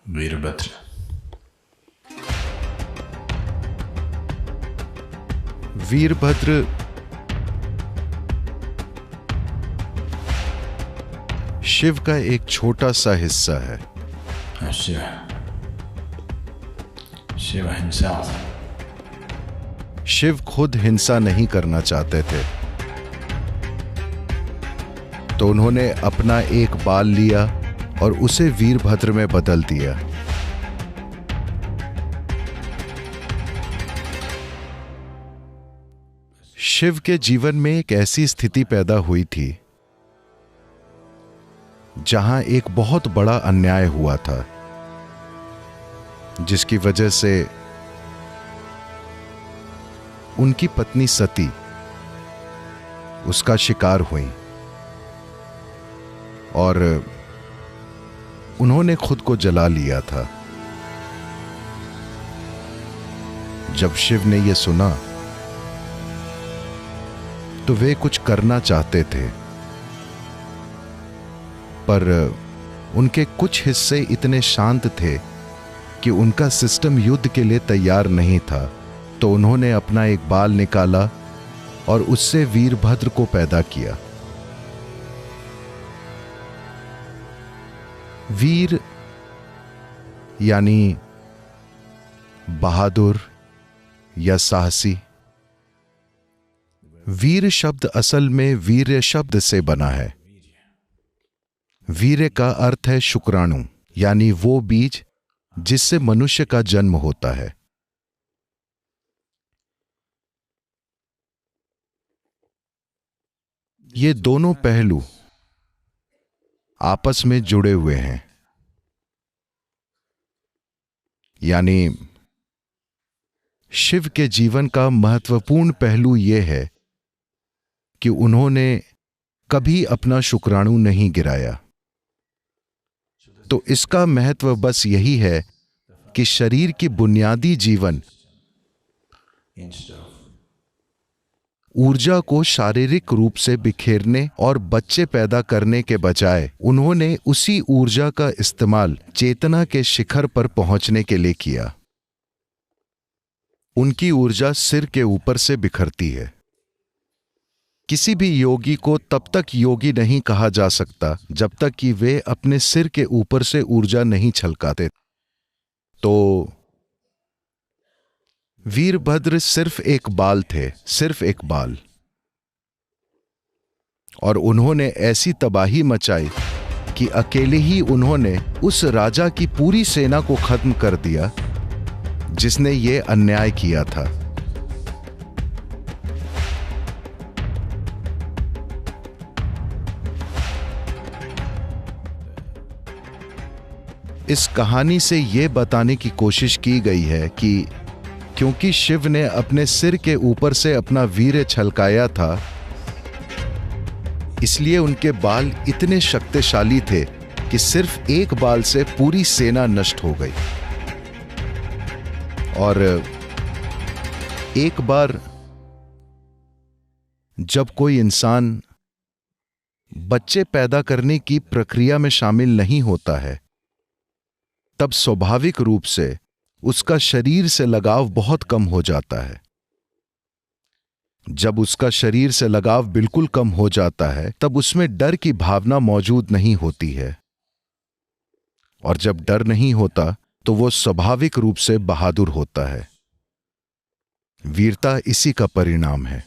वीरभद्र। वीरभद्र शिव का एक छोटा सा हिस्सा है। शिव हिंसा। शिव खुद हिंसा नहीं करना चाहते थे, तो उन्होंने अपना एक बाल लिया और उसे वीरभद्र में बदल दिया। शिव के जीवन में एक ऐसी स्थिति पैदा हुई थी जहां एक बहुत बड़ा अन्याय हुआ था, जिसकी वजह से उनकी पत्नी सती उसका शिकार हुई और उन्होंने खुद को जला लिया था। जब शिव ने यह सुना तो वे कुछ करना चाहते थे, पर उनके कुछ हिस्से इतने शांत थे कि उनका सिस्टम युद्ध के लिए तैयार नहीं था। तो उन्होंने अपना एक बाल निकाला और उससे वीरभद्र को पैदा किया। वीर यानी बहादुर या साहसी। वीर शब्द असल में वीर्य शब्द से बना है। वीर्य का अर्थ है शुक्राणु, यानी वो बीज जिससे मनुष्य का जन्म होता है। ये दोनों पहलू आपस में जुड़े हुए हैं, यानी शिव के जीवन का महत्वपूर्ण पहलू यह है कि उन्होंने कभी अपना शुक्राणु नहीं गिराया। तो इसका महत्व बस यही है कि शरीर की बुनियादी जीवन ऊर्जा को शारीरिक रूप से बिखेरने और बच्चे पैदा करने के बजाय उन्होंने उसी ऊर्जा का इस्तेमाल चेतना के शिखर पर पहुंचने के लिए किया। उनकी ऊर्जा सिर के ऊपर से बिखरती है। किसी भी योगी को तब तक योगी नहीं कहा जा सकता जब तक कि वे अपने सिर के ऊपर से ऊर्जा नहीं छलकाते। तो वीरभद्र सिर्फ एक बाल थे, सिर्फ एक बाल, और उन्होंने ऐसी तबाही मचाई कि अकेले ही उन्होंने उस राजा की पूरी सेना को खत्म कर दिया जिसने ये अन्याय किया था। इस कहानी से यह बताने की कोशिश की गई है कि क्योंकि शिव ने अपने सिर के ऊपर से अपना वीर्य छलकाया था, इसलिए उनके बाल इतने शक्तिशाली थे कि सिर्फ एक बाल से पूरी सेना नष्ट हो गई। और एक बार जब कोई इंसान बच्चे पैदा करने की प्रक्रिया में शामिल नहीं होता है, तब स्वाभाविक रूप से उसका शरीर से लगाव बहुत कम हो जाता है। जब उसका शरीर से लगाव बिल्कुल कम हो जाता है, तब उसमें डर की भावना मौजूद नहीं होती है, और जब डर नहीं होता तो वो स्वाभाविक रूप से बहादुर होता है। वीरता इसी का परिणाम है।